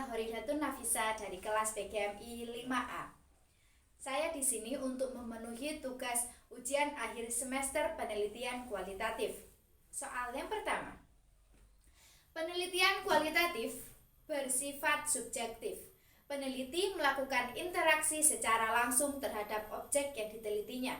Horidatun Nafisa dari kelas PGMI 5A. Saya di sini untuk memenuhi tugas ujian akhir semester penelitian kualitatif. Soal yang pertama. Penelitian kualitatif bersifat subjektif. Peneliti melakukan interaksi secara langsung terhadap objek yang ditelitinya.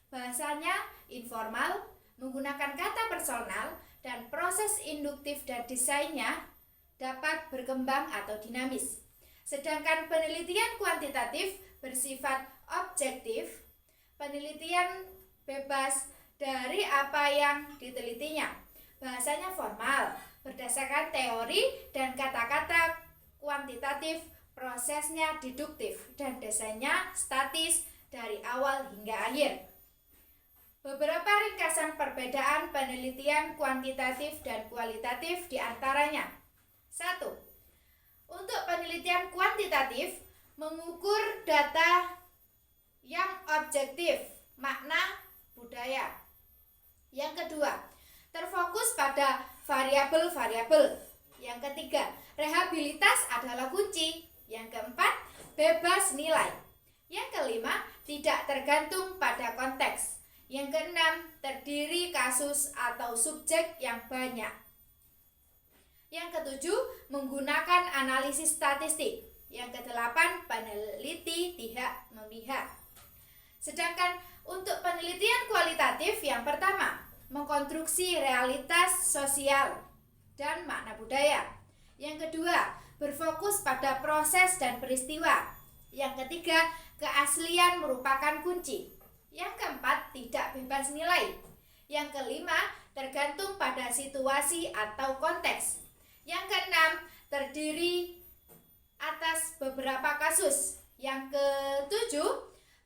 Bahasanya informal, menggunakan kata personal, dan proses induktif dan desainnya dapat berkembang atau dinamis. Sedangkan penelitian kuantitatif bersifat objektif. Penelitian bebas dari apa yang ditelitinya. Bahasanya formal, berdasarkan teori dan kata-kata kuantitatif, prosesnya deduktif, dan desainnya statis dari awal hingga akhir. Beberapa ringkasan perbedaan penelitian kuantitatif dan kualitatif diantaranya. 1. Untuk penelitian kuantitatif, mengukur data yang objektif, makna, budaya. Yang kedua, terfokus pada variabel-variabel. Yang ketiga, rehabilitas adalah kunci. Yang keempat, bebas nilai. Yang kelima, tidak tergantung pada konteks. Yang keenam, terdiri kasus atau subjek yang banyak. Yang ketujuh, menggunakan analisis statistik. Yang kedelapan, peneliti tidak memihak. Sedangkan untuk penelitian kualitatif yang pertama, mengkonstruksi realitas sosial dan makna budaya. Yang kedua, berfokus pada proses dan peristiwa. Yang ketiga, keaslian merupakan kunci. Yang keempat, tidak bebas nilai. Yang kelima, tergantung pada situasi atau konteks. Yang keenam, terdiri atas beberapa kasus. Yang ketujuh,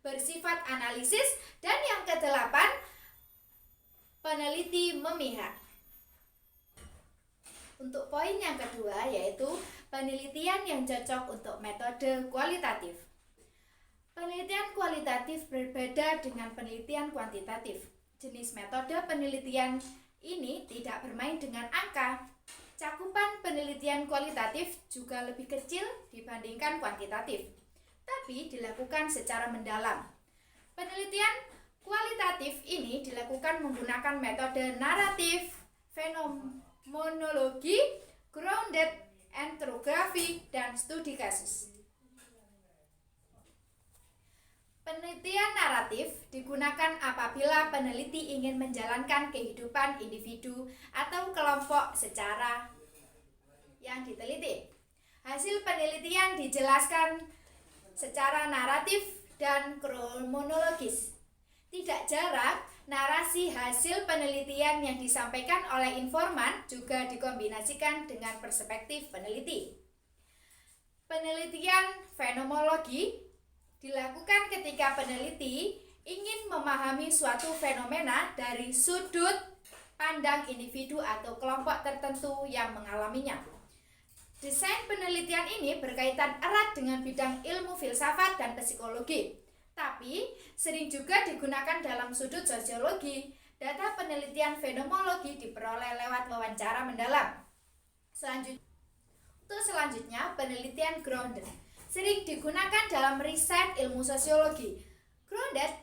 bersifat analisis. Dan yang kedelapan, peneliti memihak. Untuk poin yang kedua yaitu penelitian yang cocok untuk metode kualitatif. Penelitian kualitatif berbeda dengan penelitian kuantitatif. Jenis metode penelitian ini tidak bermain dengan angka. Cakupan penelitian kualitatif juga lebih kecil dibandingkan kuantitatif, tapi dilakukan secara mendalam. Penelitian kualitatif ini dilakukan menggunakan metode naratif, fenomenologi, grounded etnografi, dan studi kasus. Penelitian naratif digunakan apabila peneliti ingin menjalankan kehidupan individu atau kelompok secara yang diteliti. Hasil penelitian dijelaskan secara naratif dan kronologis. Tidak jarang, narasi hasil penelitian yang disampaikan oleh informan juga dikombinasikan dengan perspektif peneliti. Penelitian fenomenologi dilakukan ketika peneliti ingin memahami suatu fenomena dari sudut pandang individu atau kelompok tertentu yang mengalaminya. Desain penelitian ini berkaitan erat dengan bidang ilmu filsafat dan psikologi, tapi sering juga digunakan dalam sudut sosiologi. Data penelitian fenomenologi diperoleh lewat wawancara mendalam. Selanjutnya, penelitian grounded sering digunakan dalam riset ilmu sosiologi. Grounded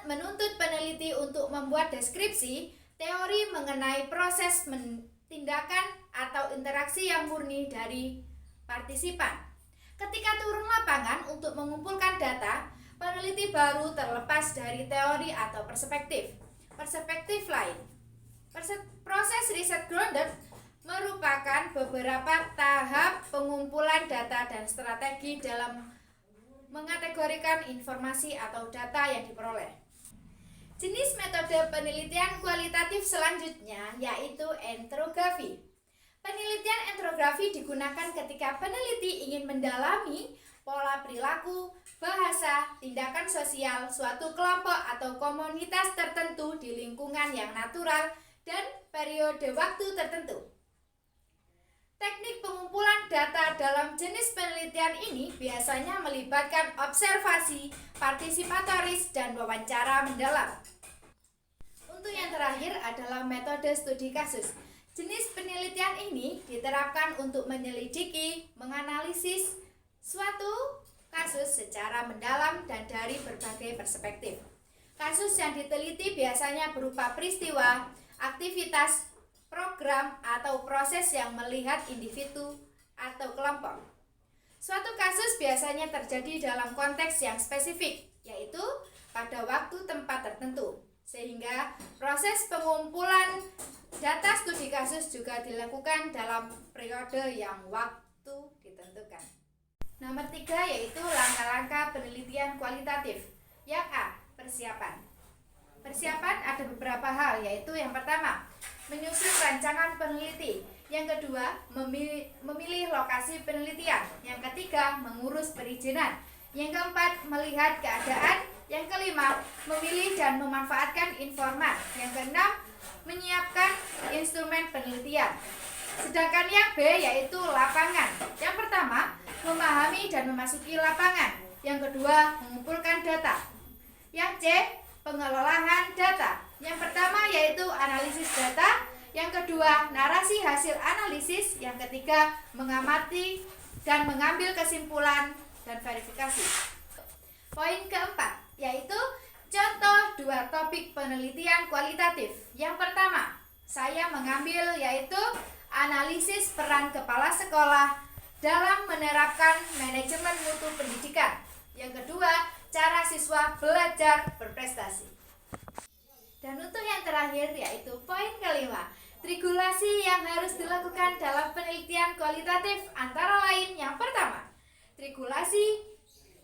menuntut peneliti untuk membuat deskripsi teori mengenai proses tindakan atau interaksi yang murni dari partisipan. Ketika turun lapangan untuk mengumpulkan data, peneliti baru terlepas dari teori atau perspektif lain. Proses riset grounded merupakan beberapa tahap pengumpulan data dan strategi dalam mengategorikan informasi atau data yang diperoleh. Jenis metode penelitian kualitatif selanjutnya yaitu etnografi. Penelitian etnografi digunakan ketika peneliti ingin mendalami pola perilaku, bahasa, tindakan sosial suatu kelompok atau komunitas tertentu di lingkungan yang natural dan periode waktu tertentu. Teknik pengumpulan data dalam jenis penelitian ini biasanya melibatkan observasi, partisipatoris, dan wawancara mendalam. Untuk yang terakhir adalah metode studi kasus. Jenis penelitian ini diterapkan untuk menyelidiki, menganalisis suatu kasus secara mendalam dan dari berbagai perspektif. Kasus yang diteliti biasanya berupa peristiwa, aktivitas, program, atau proses yang melihat individu atau kelompok. Suatu kasus biasanya terjadi dalam konteks yang spesifik, yaitu pada waktu tempat tertentu, sehingga proses pengumpulan data studi kasus juga dilakukan dalam periode yang waktu ditentukan. Nomor 3 yaitu langkah-langkah penelitian kualitatif. Yang A, persiapan. Persiapan ada beberapa hal, yaitu yang pertama, menyusun rancangan peneliti. Yang kedua, memilih lokasi penelitian. Yang ketiga, mengurus perizinan. Yang keempat, melihat keadaan. Yang kelima, memilih dan memanfaatkan informan. Yang keenam, menyiapkan instrumen penelitian. Sedangkan yang B yaitu lapangan. Yang pertama, memahami dan memasuki lapangan. Yang kedua, mengumpulkan data. Yang C, pengelolaan data. Yang pertama yaitu analisis data. Yang kedua, narasi hasil analisis. Yang ketiga, mengamati dan mengambil kesimpulan dan verifikasi. Poin keempat yaitu contoh 2 topik penelitian kualitatif. Yang pertama, saya mengambil yaitu analisis peran kepala sekolah dalam menerapkan manajemen mutu pendidikan. Yang kedua, cara siswa belajar berprestasi. Dan untuk yang terakhir yaitu poin kelima, regulasi yang harus dilakukan dalam penelitian kualitatif antara lain yang pertama, regulasi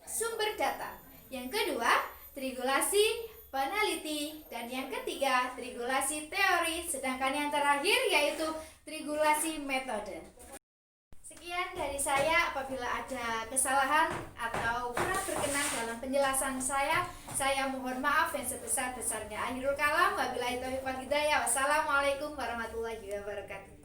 sumber data. Yang kedua, regulasi peneliti, dan yang ketiga, regulasi teori, sedangkan yang terakhir yaitu regulasi metode. Sekian dari saya. Apabila ada kesalahan atau kurang berkenan dalam penjelasan saya mohon maaf yang sebesar-besarnya. Akhirul kalam, wabillahi taufiq wal hidayah. Wassalamualaikum warahmatullahi wabarakatuh.